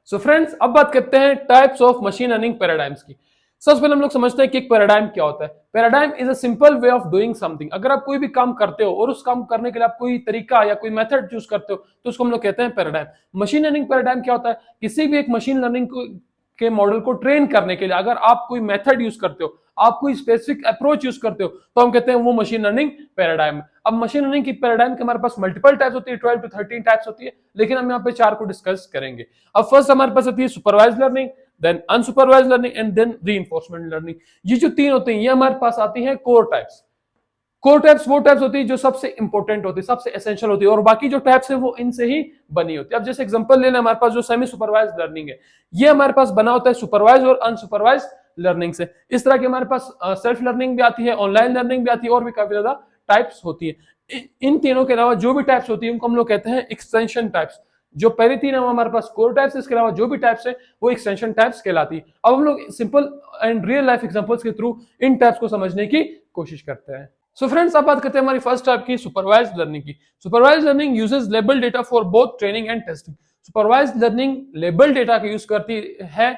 So friends, अब बात करते हैं types of machine learning paradigms की। सबसे पहले हम लोग समझते हैं कि एक पैराडाइम क्या होता है। Paradigm is a simple way of doing something. अगर आप कोई भी काम करते हो और उस काम करने के लिए आप कोई तरीका या कोई मेथड चूज करते हो तो उसको हम लोग कहते हैं पैराडाइम। मशीन लर्निंग पैराडाइम क्या होता है? किसी भी एक मशीन लर्निंग के मॉडल को ट्रेन करने के लिए अगर आप कोई मेथड यूज करते हो, आप कोई स्पेसिफिक अप्रोच यूज करते हो, तो हम कहते हैं वो मशीन लर्निंग पैराडाइम है। अब मशीन लर्निंग की पैराडाइम के हमारे पास मल्टीपल टाइप्स होती है, 12 to 13 टाइप्स होती है, लेकिन हम यहाँ पे 4 को डिस्कस करेंगे। अब फर्स्ट हमारे पास आती है supervised learning, then unsupervised learning and then reinforcement learning. ये जो तीन होते हैं ये हमारे पास आती है कोर टाइप्स। कोर टाइप्स वो टाइप्स होती है जो सबसे इंपॉर्टेंट होती है, सबसे एसेंशियल होती है, और बाकी जो टाइप्स है वो इनसे ही बनी होती है। अब जैसे एग्जांपल ले लें, हमारे पास जो सेमी सुपरवाइज लर्निंग है ये हमारे पास बना होता है सुपरवाइज और अनसुपरवाइज लर्निंग से। इस तरह की हमारे पास सेल्फ लर्निंग भी आती है, ऑनलाइन लर्निंग भी आती है, और भी काफी ज्यादा टाइप्स होती है। इन तीनों के अलावा जो भी टाइप्स होती है उनको हम लोग कहते हैं एक्सटेंशन टाइप्स। जो पहली तीन है हमारे पास कोर टाइप्स, इसके अलावा जो भी टाइप्स है वो एक्सटेंशन टाइप्स कहलाती है। अब हम लोग simple and real life examples के थ्रू इन टाइप्स को समझने की कोशिश करते हैं। सो फ्रेंड्स, अब बात करते हैं हमारी फर्स्ट टाइप की सुपरवाइज लर्निंग की। Supervise learning uses label data for both training and testing. Supervise learning label data का यूज करती है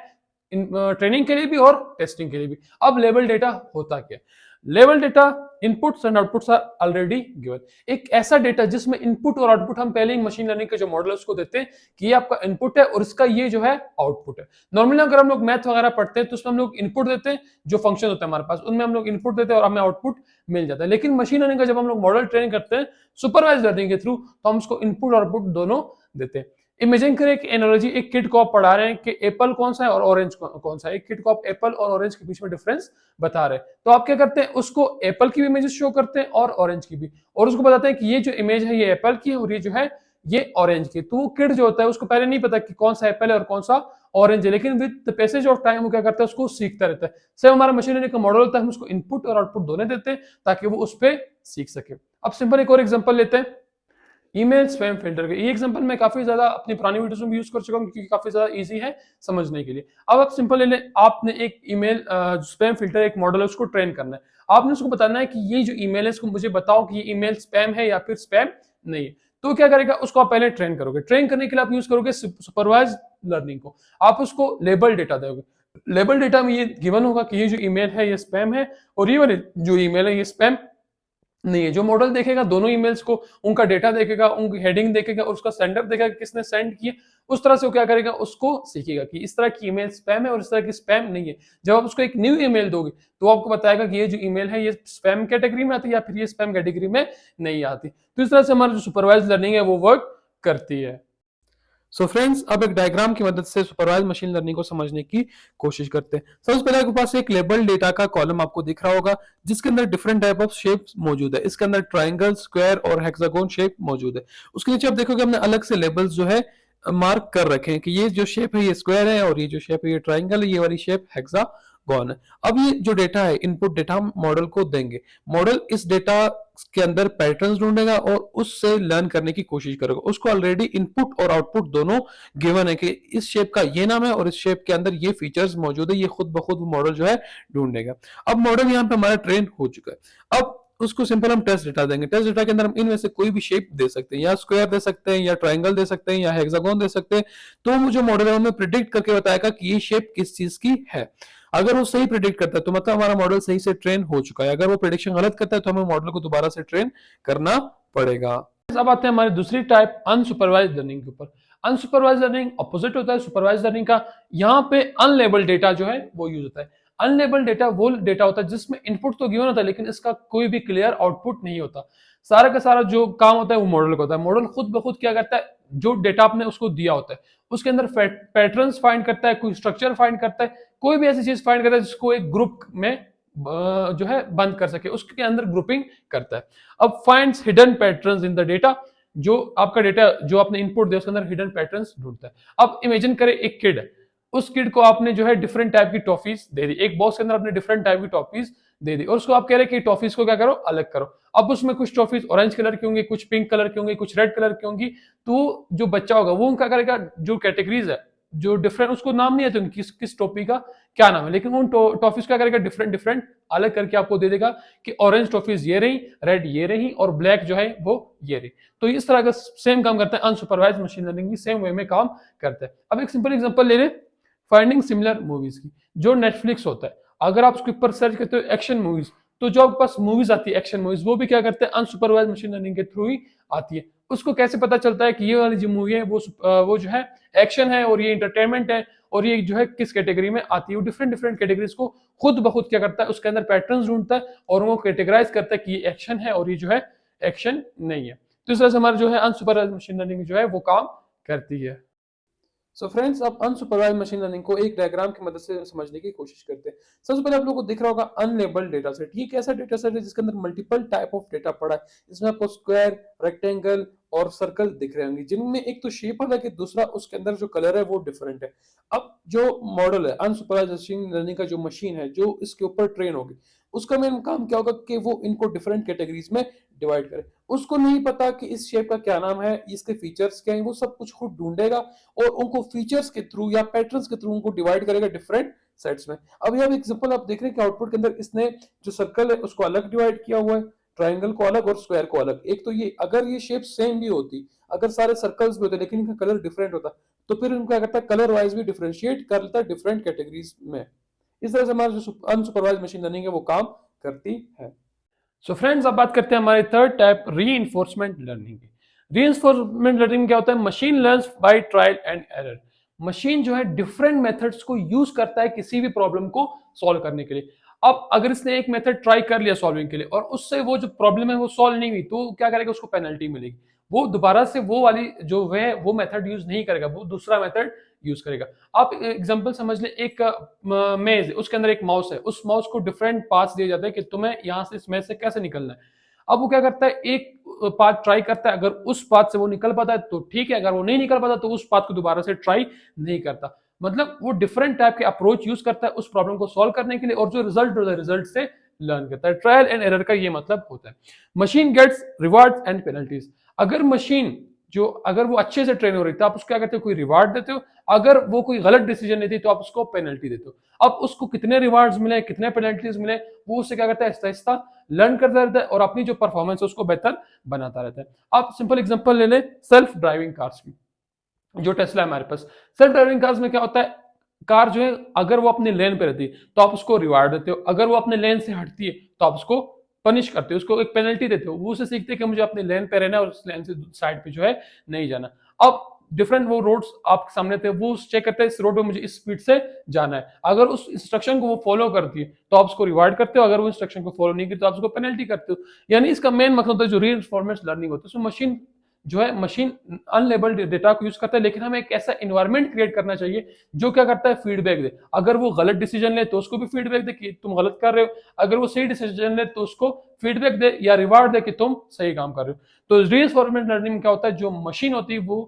ट्रेनिंग के लिए भी और टेस्टिंग के लिए भी। अब लेबल डेटा होता क्या है? लेवल data inputs and outputs are already given. एक ऐसा डेटा जिसमें इनपुट और आउटपुट हम पहले ही मशीन लर्निंग के जो मॉडल है उसको देते हैं कि ये आपका इनपुट है और इसका ये जो है आउटपुट है। नॉर्मली अगर हम लोग मैथ वगैरह पढ़ते हैं तो उसमें हम लोग इनपुट देते हैं, जो फंक्शन होता है हमारे पास उनमें हम लोग इनपुट देते हैं और हमें आउटपुट मिल जाता है। लेकिन मशीन लर्निंग का जब हम लोग मॉडल ट्रेन करते हैं सुपरवाइज लर्निंग के थ्रू, तो हम उसको इनपुट और आउटपुट दोनों देते हैं। इमेजिन करें एक एनालॉजी, एक किड को आप पढ़ा रहे हैं कि एप्पल कौन सा है और ऑरेंज कौन सा है। एक किड को आप एप्पल और ऑरेंज के बीच में डिफरेंस बता रहे हैं, तो आप क्या करते हैं, उसको एप्पल की भी इमेजेस शो करते हैं और ऑरेंज की भी, और उसको बताते हैं कि ये जो इमेज है ये एप्पल की है और ये जो है ये ऑरेंज की। तो वो किड जो होता है उसको पहले नहीं पता कि कौन सा एप्पल है और कौन सा ऑरेंज है, लेकिन with the passage of time वो क्या करता है, उसको सीखता रहता है। सेम हमारा मशीन लर्निंग का मॉडल होता है, हम उसको इनपुट और आउटपुट दोनों देते हैं ताकि वो उस पर सीख सके। अब सिंपल एक और एग्जांपल लेते हैं, ईमेल स्पैम फिल्टर। ये एग्जांपल मैं काफी ज्यादा अपनी पुरानी वीडियोस में भी यूज कर चुका हूं क्योंकि काफी ज्यादा इजी है समझने के लिए। अब आप सिंपल ले लें, आपने एक ईमेल स्पैम फिल्टर एक मॉडल है उसको ट्रेन करना है। आपने उसको बताना है कि ये जो ईमेल है इसको मुझे बताओ कि ये ईमेल स्पैम है या फिर स्पैम नहीं है। तो क्या करेगा, उसको आप पहले ट्रेन करोगे। ट्रेन करने के लिए आप यूज करोगे सुपरवाइज लर्निंग को। आप उसको लेबल डेटा दोगे। लेबल डेटा में ये गिवन होगा कि ये जो ईमेल है ये स्पैम है और ये वाली जो ईमेल है ये स्पैम नहीं है। जो मॉडल देखेगा दोनों ईमेल्स को, उनका डेटा देखेगा, उनकी हेडिंग देखेगा और उसका सेंडर देखेगा किसने सेंड किए, उस तरह से वो क्या करेगा, उसको सीखेगा कि इस तरह की ईमेल स्पैम है और इस तरह की स्पैम नहीं है। जब आप उसको एक न्यू ईमेल दोगे तो आपको बताएगा कि ये जो ईमेल है ये स्पैम कैटेगरी में आती है या फिर ये स्पैम कैटेगरी में नहीं आती। तो इस तरह से हमारा जो सुपरवाइज लर्निंग है वो वर्क करती है। सो फ्रेंड्स, अब एक डायग्राम की मदद से सुपरवाइज मशीन लर्निंग को समझने की कोशिश करते हैं। सबसे पहले आपके पास एक लेबल डेटा का कॉलम आपको दिख रहा होगा जिसके अंदर डिफरेंट टाइप ऑफ शेप्स मौजूद है। इसके अंदर ट्रायंगल, स्क्वायर और हेक्सागोन शेप मौजूद है। उसके नीचे आप देखोगे हमने अलग से लेबल्स जो है मार्क कर रखे हैं कि ये जो शेप है ये स्क्वायर है और ये जो शेप है ये ट्रायंगल है, ये वाली शेप हेक्सागोन है। अब ये जो डेटा है, इनपुट डेटा हम मॉडल को देंगे। मॉडल इस डेटा के अंदर पैटर्न्स ढूंढेगा और उससे लर्न करने की कोशिश करेगा। उसको ऑलरेडी इनपुट और आउटपुट दोनों गिवन है कि इस शेप का ये नाम है और इस शेप के अंदर ये फीचर्स मौजूद है। ये खुद ब खुद मॉडल जो है ढूंढेगा। अब मॉडल यहाँ पे हमारा ट्रेन हो चुका है। अब उसको सिंपल हम टेस्ट डेटा देंगे। टेस्ट डेटा के अंदर हम इनमें से कोई भी शेप दे सकते हैं, या स्क्वायर दे सकते हैं, या ट्रायंगल दे सकते हैं, या हेक्सागोन दे सकते हैं। तो वो जो मॉडल है हमें प्रिडिक्ट करके बताएगा कि ये शेप किस चीज की है। अगर वो सही प्रिडिक्ट करता है तो मतलब हमारा मॉडल सही से ट्रेन हो चुका है। अगर वो प्रिडिक्शन गलत करता है तो हमें मॉडल को दोबारा से ट्रेन करना पड़ेगा। अब आते हैं हमारी दूसरी टाइप अनसुपरवाइज लर्निंग के ऊपर। अनसुपरवाइज लर्निंग अपोजिट होता है सुपरवाइज लर्निंग का। यहाँ पे अनलेबल डेटा जो है वो यूज होता है। अनलेबल डेटा वो डेटा होता है जिसमें इनपुट तो गिवन होता है लेकिन इसका कोई भी क्लियर आउटपुट नहीं होता। सारा का सारा जो काम होता है वो मॉडल का होता है। मॉडल खुद ब खुद क्या करता है, जो डेटा आपने उसको दिया होता है उसके अंदर पैटर्न्स फाइंड करता है, कोई स्ट्रक्चर फाइंड करता है, कोई भी ऐसी चीज फाइंड करता है जिसको एक ग्रुप में जो है बंद कर सके, उसके अंदर ग्रुपिंग करता है। अब finds hidden patterns in the data. जो आपका डेटा जो आपने इनपुट दिया उसके अंदर हिडन पैटर्न्स ढूंढता है। अब इमेजिन करें एक किड है, उस किड को आपने जो है डिफरेंट टाइप की टॉफीज दे दी। एक बॉक्स के अंदर आपने डिफरेंट टाइप की टॉफीज दे दी और उसको आप कह रहे हैं कि टॉफीज को क्या करो, अलग करो। अब उसमें कुछ टॉफीज ऑरेंज कलर की होंगी, कुछ पिंक कलर की होंगी, कुछ रेड कलर की होंगी। तो जो बच्चा होगा वो क्या करेगा, जो कैटेगरीज है जो डिफरेंट, उसको नाम नहीं है तो किस किस टॉफी का क्या नाम है, लेकिन उन टॉफीज क्या करेगा, डिफरेंट डिफरेंट अलग करके आपको दे देगा कि ऑरेंज टॉफीज ये रही, रेड ये रही और ब्लैक जो है वो ये रही। तो इस तरह का सेम काम करता है अनसुपरवाइज मशीन लर्निंग भी सेम वे में काम करता है। अब एक सिंपल एग्जांपल ले लें फाइंडिंग सिमिलर मूवीज की, जो नेटफ्लिक्स होता है, अगर आप उसके ऊपर सर्च करते हो एक्शन मूवीज, तो जो आपके पास मूवीज आती है एक्शन मूवीज, वो भी क्या करते हैं अनसुपरवाइज मशीन लर्निंग के थ्रू ही आती है। उसको कैसे पता चलता है कि ये वाली जो मूवी है वो जो है एक्शन है और ये इंटरटेनमेंट है और ये जो है किस कैटेगरी में आती है। वो डिफरेंट डिफरेंट कैटेगरीज को खुद ब खुद क्या करता है, उसके अंदर पैटर्न्स ढूंढता है और वो कैटेगराइज करता है कि ये एक्शन है और ये जो है एक्शन नहीं है। तो इस तरह से हमारा जो है अनसुपरवाइज मशीन लर्निंग जो है वो काम करती है। सो फ्रेंड्स, अब अनसुपरवाइज मशीन लर्निंग को एक डायग्राम की मदद से समझने की कोशिश करते हैं। सबसे पहले आप लोगों को दिख रहा होगा अनलेबल्ड डेटा सेट। ये कैसा डेटा सेट है जिसके अंदर मल्टीपल टाइप ऑफ डेटा पड़ा है। इसमें आपको स्क्वायर, रेक्टेंगल और सर्कल दिख रहे होंगे, जिनमें एक तो शेप अलग है, दूसरा उसके अंदर जो कलर है वो डिफरेंट है। अब जो मॉडल है अनसुपरवाइज मशीन लर्निंग का, जो मशीन है जो इसके ऊपर ट्रेन होगी, उसका मेन काम क्या होगा कि वो इनको डिफरेंट कैटेगरीज में डिवाइड करे। उसको नहीं पता कि इस शेप का क्या नाम है, इसके फीचर्स क्या है, वो सब कुछ खुद ढूंढेगा और उनको फीचर्स के थ्रू या पैटर्न्स के थ्रू उनको डिवाइड करेगा डिफरेंट सेट्स में। अब यहाँ एग्जांपल आप देख रहे हैं कि आउटपुट के अंदर इसने जो सर्कल है उसको अलग डिवाइड किया हुआ है, ट्राइंगल को अलग और स्क्वायर को अलग। एक तो ये, अगर ये शेप सेम भी होती, अगर सारे सर्कल्स भी होते लेकिन इनका कलर डिफरेंट होता, तो फिर इनको क्या करता है, कलर वाइज भी डिफरेंशिएट कर लेता है डिफरेंट कैटेगरीज में। इस तरह से हमारा जो अनसुपरवाइज मशीन लर्निंग है वो काम करती है। सो फ्रेंड्स, अब बात करते हैं हमारे थर्ड टाइप रीइंफोर्समेंट लर्निंग की। रीइंफोर्समेंट लर्निंग क्या होता है, machine learns by trial and error. Machine जो है डिफरेंट मेथड्स को यूज करता है किसी भी प्रॉब्लम को सॉल्व करने के लिए। अब अगर इसने एक मेथड ट्राई कर लिया सॉल्विंग के लिए और उससे वो जो प्रॉब्लम है वो सॉल्व नहीं हुई, तो क्या करेगा, उसको पेनल्टी मिलेगी। वो दोबारा से वो वाली जो वो मेथड यूज नहीं करेगा, वो दूसरा मेथड यूज करेगा। आप एग्जांपल समझ ले, एक मेज, उसके अंदर एक माउस है, उस माउस को डिफरेंट पाथ्स दिए जाते हैं कि तुम्हें यहां से इस मेज से कैसे निकलना है। अब वो क्या करता है, एक पाथ ट्राई करता है, अगर उस पाथ से वो निकल पाता है तो ठीक है, अगर वो नहीं निकल पाता तो उस पाथ को दोबारा से ट्राई नहीं करता। मतलब वो डिफरेंट टाइप के अप्रोच यूज करता है उस प्रॉब्लम को सॉल्व करने के लिए और जो रिजल्ट होता है रिजल्ट से लर्न करता है। ट्रायल एंड एरर का ये मतलब होता है। Machine gets rewards and penalties. अगर मशीन जो, अगर वो अच्छे से ट्रेन हो रही है तो आप उसको क्या करते हो, कोई रिवार्ड देते हो। अगर वो कोई गलत डिसीजन लेती है तो आप उसको पेनल्टी देते हो। अब उसको कितने रिवार्ड्स मिले, कितने पेनल्टीज मिले, वो उससे क्या करता है, आहिस्ता आहिस्ता लर्न करता रहता है और अपनी जो परफॉर्मेंस है उसको बेहतर बनाता रहता है। आप सिंपल एग्जांपल ले लें सेल्फ ड्राइविंग कार्स की, जो टेस्ला है हमारे पास। सेल्फ ड्राइविंग कार्स में क्या होता है, कार जो है अगर वो अपने लेन पे रहती है तो आप उसको रिवार्ड देते हो, अगर वो अपने लेन से हटती है तो आप उसको पनिश करते हो, उसको एक पेनल्टी देते हो। वो उसे सीखते हैं कि मुझे अपने लेन पे रहना है और उस लेन से साइड पे जो है नहीं जाना। अब डिफरेंट वो रोड्स आपके सामने थे, वो चेक करते हैं इस रोड पे मुझे इस स्पीड से जाना है। अगर उस इंस्ट्रक्शन को वो फॉलो करती है तो आप उसको रिवार्ड करते हो, अगर वो इंस्ट्रक्शन को फॉलो नहीं करती तो आप उसको पेनल्टी करते हो। यानी इसका मेन मतलब होता है जो रीइंफोर्समेंट लर्निंग होता है, उसमें मशीन जो है, मशीन अनलेबल्ड डेटा को यूज करता है, लेकिन हमें एक ऐसा एनवायरनमेंट क्रिएट करना चाहिए जो क्या करता है, फीडबैक दे। अगर वो गलत डिसीजन ले तो उसको भी फीडबैक दे कि तुम गलत कर रहे हो, अगर वो सही डिसीजन ले तो उसको फीडबैक दे या रिवार्ड दे कि तुम सही काम कर रहे हो। तो रीइंफोर्समेंट लर्निंग में क्या होता है, जो मशीन होती है वो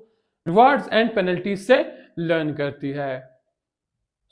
रिवार्ड्स एंड पेनल्टीज से लर्न करती है।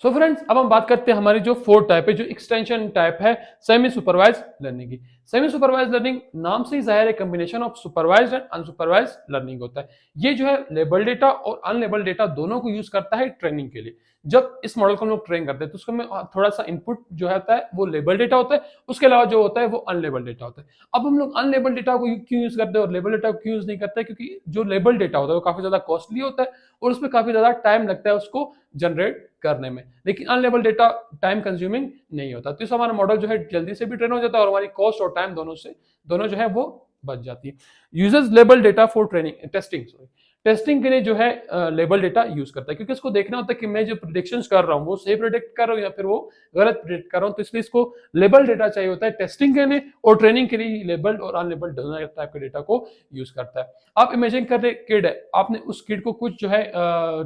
सो फ्रेंड्स, अब हम बात करते हैं हमारी जो फोर्थ टाइप है, जो एक्सटेंशन टाइप है सेमी सुपरवाइज लर्निंग की। सेमी सुपरवाइज लर्निंग नाम से ही जाहिर है combination of supervised and unsupervised learning होता है। ये जो है लेबल डेटा और अनलेबल डेटा दोनों को यूज करता है ट्रेनिंग के लिए। जब इस मॉडल को हम लोग ट्रेन करते हैं तो उसमें थोड़ा सा इनपुट जो होता है वो लेबल डेटा होता है, उसके अलावा जो होता है वो अनलेबल डेटा होता है। अब हम लोग अनलेबल डेटा को क्यों यूज करते हैं और लेबल डेटा को क्यों यूज नहीं करते, क्योंकि जो लेबल डेटा होता है वो काफी ज्यादा कॉस्टली होता है और उसमें काफी ज्यादा टाइम लगता है उसको जनरेट करने में, लेकिन अनलेबल डेटा टाइम कंज्यूमिंग नहीं होता। तो इस हमारा मॉडल जो है जल्दी से भी ट्रेन हो जाता है और हमारी कॉस्ट और टाइम दोनों जो है वो बच जाती है। Users label data for training testing के लिए जो है लेबल डेटा यूज करता है, क्योंकि इसको देखना होता है कि मैं जो प्रिडिक्शंस कर रहा हूँ वो सही प्रिडिक्ट कर रहा हूँ या फिर वो गलत प्रिडिक्ट कर रहा हूँ। तो इसलिए इसको लेबल डेटा चाहिए होता है टेस्टिंग के लिए, और ट्रेनिंग के लिए लेबल्ड और अनलेबल्ड दोनों टाइप के डेटा को यूज करता है। आप इमेजिन कर रहे किड है, आपने उस किड को कुछ जो है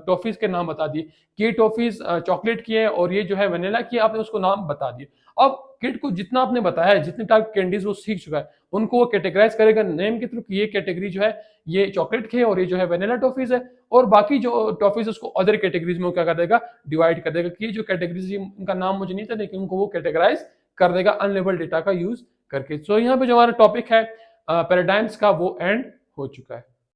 टॉफीज के नाम बता दिए कि ये टॉफीज चॉकलेट की है और ये जो है वेनिला की है, आपने उसको नाम बता दिए। अब किड को जितना आपने बताया है, जितने टाइप कैंडीज वो सीख चुका है, उनको वो कैटेगराइज करेगा नेम के थ्रू कि ये कैटेगरी जो है ये चॉकलेट की है और ये जो है वेनिला टॉफीज है, और बाकी जो टॉफीज उसको अदर कैटेगरीज में क्या कर देगा, डिवाइड कर देगा कि ये जो कैटेगरीज उनका नाम मुझे नहीं था लेकिन उनको वो कैटेगराइज कर देगा अनलेबल डेटा का यूज करके। सो यहाँ पे जो हमारा टॉपिक है पैराडाइम्स का वो एंड हो चुका है।